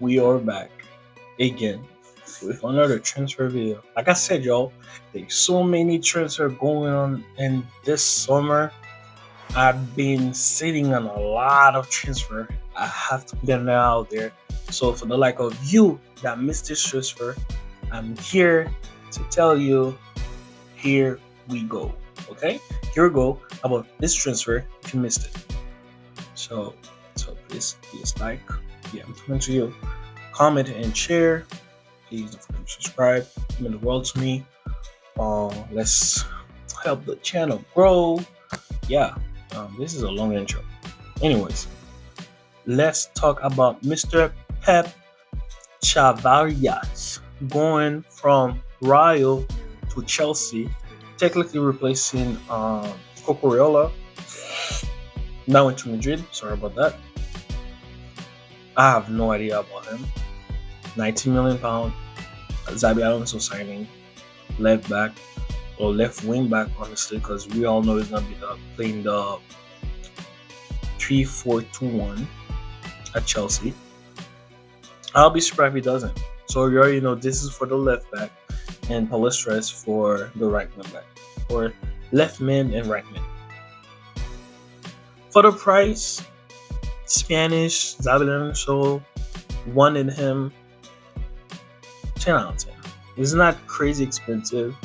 we are back again with another transfer video. Like I said, y'all, there's so many transfer going on in this summer. I've been sitting on a lot of transfer. I have to get it out there. So for the like of you that missed this transfer, I'm here to tell you. Here we go. Okay, here we go about this transfer. If you missed it, so please like. Yeah, I'm talking to you. Comment and share. Please don't forget to subscribe. It means the world to me. Let's help the channel grow. Yeah, this is a long intro. Anyways, let's talk about Mr. Pep Chavarrias going from Rayo to Chelsea, technically replacing Cucurella. Now into Madrid. Sorry about that. I have no idea about him. £90 million. Xabi Alonso signing left back or left wing back, honestly, because we all know he's gonna be playing the 3-4-2-1 at Chelsea. I'll be surprised if he doesn't. So you already know this is for the left back, and Palestra is for the right wing back, or left mid and right mid. For the price, Spanish Xabi Alonso wanted him 10 out of 10. It's not crazy expensive.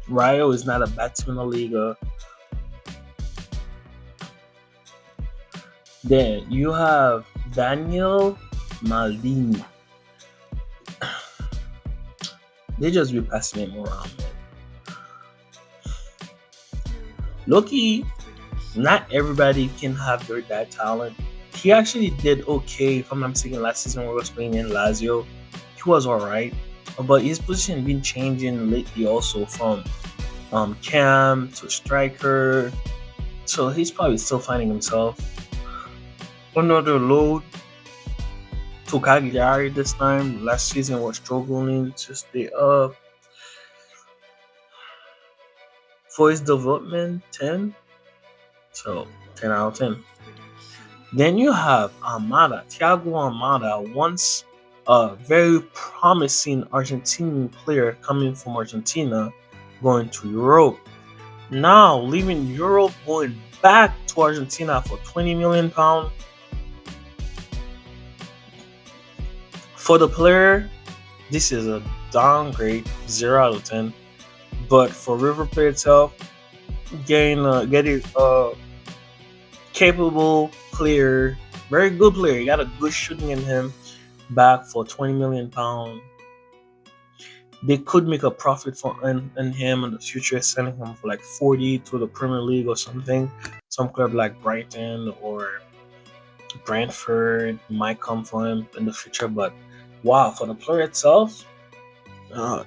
Rayo is not a bad team in the Liga. Then you have Daniel Maldini. They just be passing him around, man. Loki, not everybody can have that talent. He actually did okay, if I'm not mistaken, last season when he was playing in Lazio. He was alright. But his position been changing lately also from cam to striker. So he's probably still finding himself. Another load to Cagliari this time. Last season was struggling to stay up. For his development, 10. So 10 out of 10. Then you have Amada, Thiago Amada, once a very promising Argentinian player coming from Argentina, going to Europe. Now leaving Europe, going back to Argentina for £20 million. For the player, this is a downgrade, 0 out of 10. But for River Plate itself, getting a capable player, very good player, he got a good shooting in him, back for £20 million. They could make a profit in him in the future, sending him for like 40 to the Premier League or something. Some club like Brighton or Brentford might come for him in the future. But wow, for the player itself,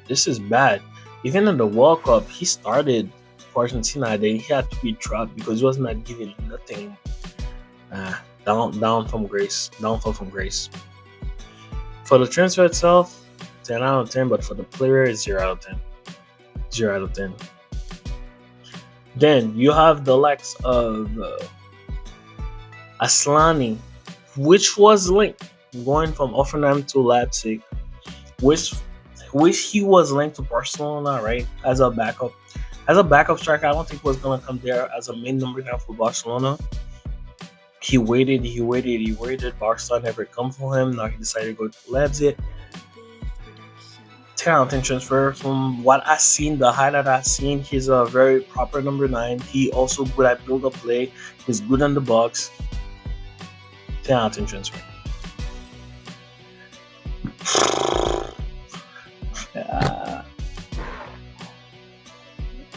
this is bad. Even in the World Cup, he started for Argentina. Then he had to be dropped because he was not giving nothing. Downfall from grace. For the transfer itself, 10 out of 10, but for the player, 0 out of 10. 0 out of 10. Then you have the likes of Aslani, which was linked going from Hoffenheim to Leipzig, which he was linked to Barcelona, right? As a backup striker. I don't think he was gonna come there as a main number 9 for Barcelona. He waited. Barca never come for him. Now he decided to go to Leipzig. 10 out of 10 transfer. From what I've seen, the highlight I've seen, he's a very proper number 9. He also good at build-up play. He's good on the box. 10 out of 10 transfer.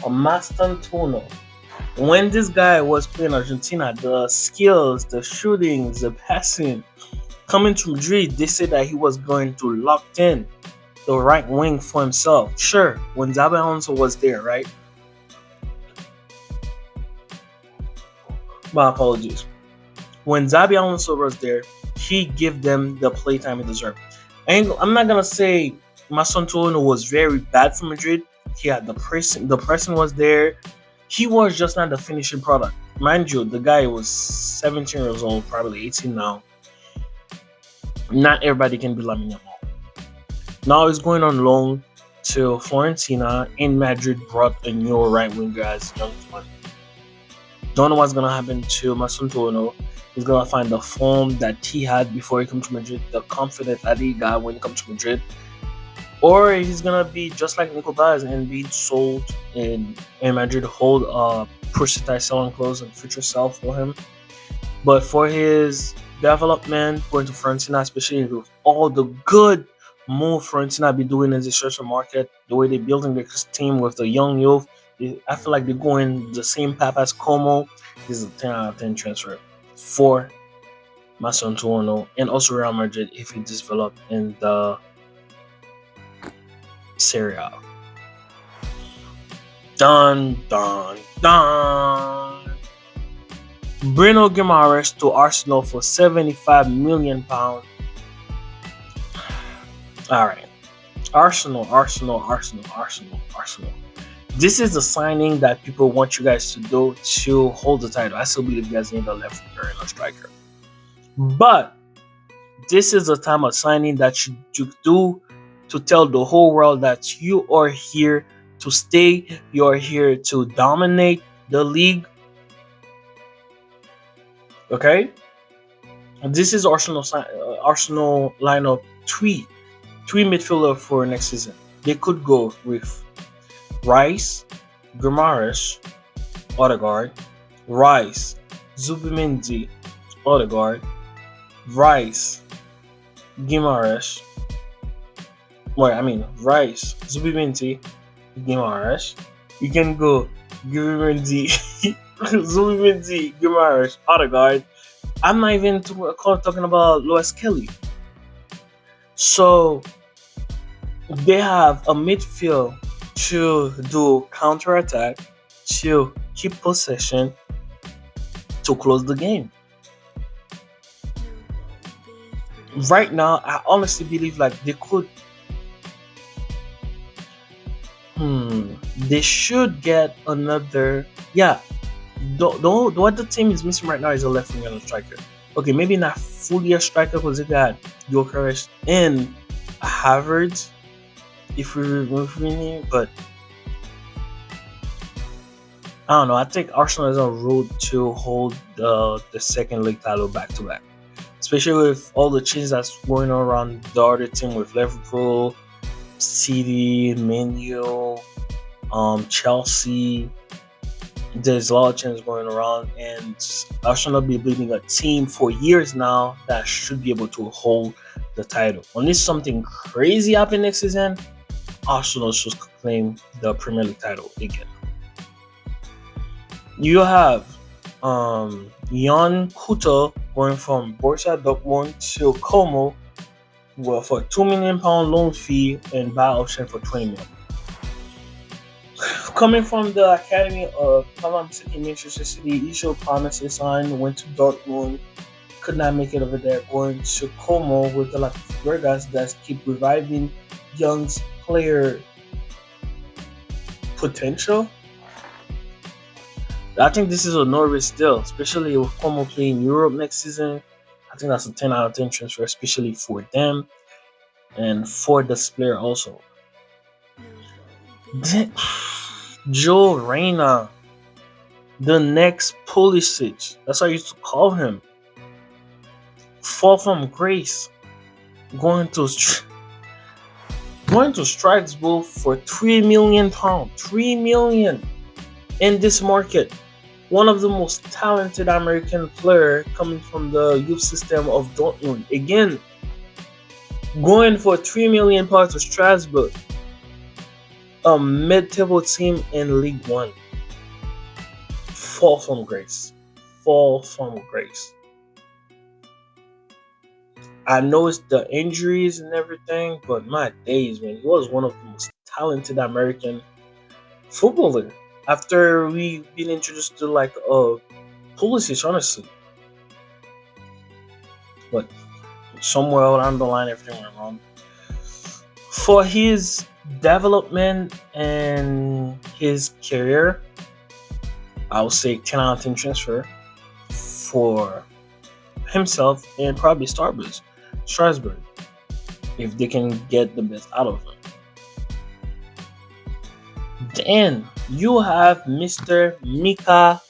Mastantuono. When this guy was playing Argentina, the skills, the shootings, the passing, coming to Madrid, they said that he was going to lock in the right wing for himself. Sure, when Xabi Alonso was there, right? My apologies. When Xabi Alonso was there, he gave them the playtime they deserved. And I'm not gonna say Mastantuono was very bad for Madrid. He had the pressing was there. He was just not the finishing product. Mind you, the guy was 17 years old, probably 18 now. Not everybody can be Lamine Yamal. Now he's going on loan to Florentina, and Madrid brought a new right winger as young one. Don't know what's gonna happen to Masuntono. He's gonna find the form that he had before he came to Madrid, the confidence that he got when he comes to Madrid, or he's gonna be just like Nico Baez and be sold in Madrid, hold a precise selling clause and future sell for him. But for his development, going to Fiorentina, especially with all the good move Fiorentina be doing in the transfer market, the way they're building their team with the young youth, I feel like they're going the same path as Como. This is a 10 out of 10 transfer for Masantuono and also Real Madrid if he developed in the Serie A. Dun dun dun. Bruno Guimaraes to Arsenal for £75 million. All right, Arsenal. This is the signing that people want you guys to do to hold the title. I still believe you guys need a left winger and a striker, but this is the time of signing that you do to tell the whole world that you are here to stay. You are here to dominate the league. Okay, this is Arsenal lineup three midfielder for next season. They could go with Rice, Guimaraes, Odegaard, Rice, Zubimendi, Odegaard, Rice, Guimaraes. Rice, Zubimendi, Guimaraes. You can go Zubimendi, Guimaraes, Odegaard. I'm not even talking about Lewis Kelly. So they have a midfield to do counter attack, to keep possession, to close the game. Right now, I honestly believe like they could. They should get another. Yeah, what the team is missing right now is a left winger and a striker. Okay, maybe not fully a striker because they got Gyökeres and Havertz. If we remove me, but I don't know. I think Arsenal is on road to hold the second league title back to back, especially with all the changes that's going on around the other team with Liverpool, City, Man U, Chelsea. There's a lot of changes going around, and Arsenal be building a team for years now that should be able to hold the title. Unless something crazy happens next season, Arsenal should claim the Premier League title again. You have Jan Kuto going from Borussia Dortmund to Como for £2 million loan fee and buy option for £20 million. Coming from the academy of Manchester City, he showed promise. He signed, went to Dortmund, could not make it over there. Going to Como with the like Vegas that keep reviving young player potential. I think this is a no-risk deal, especially with Como playing Europe next season. I think that's a 10 out of 10 transfer, especially for them and for this player also. Joe Reyna, the next Pulisic, that's how I used to call him. Fall from grace, going to Strasbourg for £3 million. £3 million in this market. One of the most talented American player coming from the youth system of Dortmund. Again, going for £3 million to Strasbourg, a mid-table team in League One. Fall from grace. I know it's the injuries and everything, but my days, man, he was one of the most talented American footballer. After we've been introduced to like Pulisic, honestly, but somewhere along the line, everything went wrong. For his development and his career, I would say 10 out of 10 transfer for himself and probably Starbucks. Strasbourg if they can get the best out of him. Then you have Mr. Mika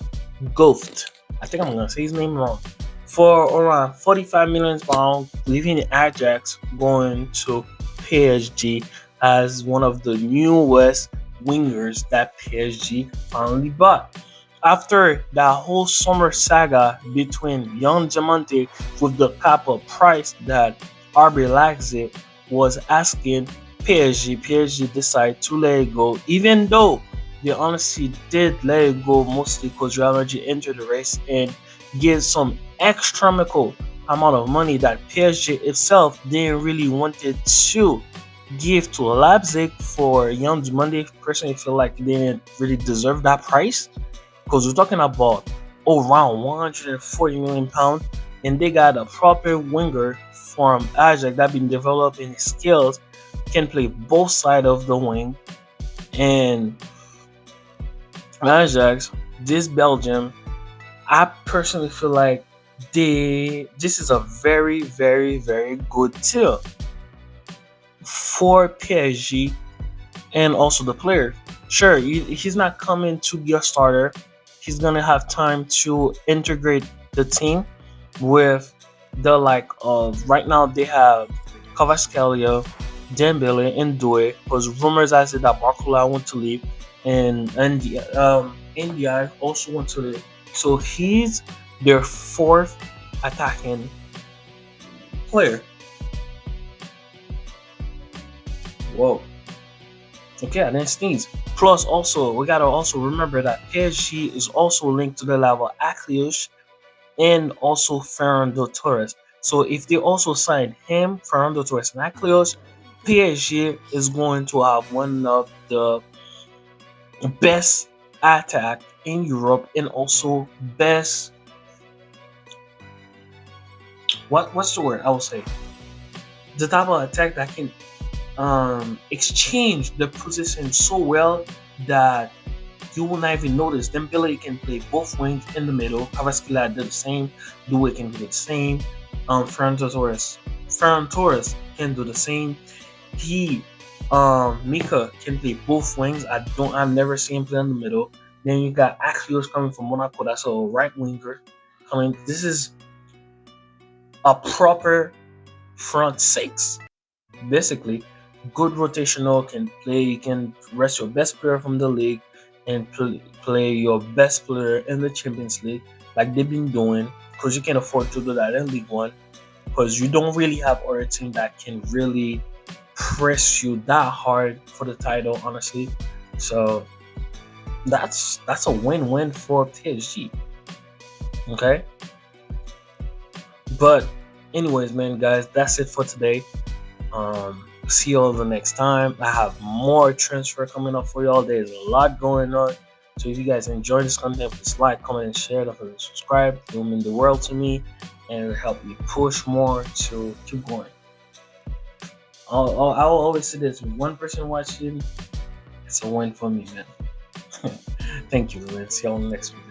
Goft. I think I'm gonna say his name wrong. For around 45 million pounds, leaving Ajax, going to PSG as one of the newest wingers that PSG finally bought. After that whole summer saga between Young Diamante with the cap of price that RB Leipzig was asking PSG decided to let it go, even though they honestly did let it go mostly because Real Madrid entered the race and gave some astronomical amount of money that PSG itself didn't really wanted to give to Leipzig for Young Monday. Personally, feel like they didn't really deserve that price because we're talking about around 140 million pounds, and they got a proper winger from Ajax that been developing his skills, can play both sides of the wing, and Ajax, this Belgium, I personally feel like this is a very, very, very good deal for PSG and also the player. Sure, he's not coming to be a starter. He's gonna have time to integrate the team with the like of right now they have Kvaratskhelia, Dembele, and Doué. Because rumors has it that Barcola want to leave, and India also want to leave. So he's their fourth attacking player. Whoa. Okay, I didn't sneeze. Plus, also we gotta also remember that PSG is also linked to the level Akliush and also Fernando Torres. So if they also sign him, Fernando Torres, and Akliush, PSG is going to have one of the best attack in Europe and also best what's the word I will say, the type of attack that can exchange the position so well that you will not even notice. Dembele can play both wings in the middle. Kvaratskhelia did the same. Doué can do the same. Ferran Torres can do the same. He, Mika can play both wings. I've never seen him play in the middle. Then you got Axios coming from Monaco. That's a right winger coming. This is a proper front six, basically. Good rotational, can play. You can rest your best player from the league and play your best player in the Champions League, like they've been doing. Because you can afford to do that in League One. Because you don't really have other team that can really press you that hard for the title, honestly. So that's a win-win for PSG. Okay, but anyways, man, guys, that's it for today. See you all the next time. I have more transfer coming up for y'all. There's a lot going on. So if you guys enjoy this content, please like, comment, and share. Don't forget to subscribe. It will mean the world to me and it'll help me push more to keep going. I will always say this: with one person watching, it's a win for me, man. Thank you, man. See you all in the next video.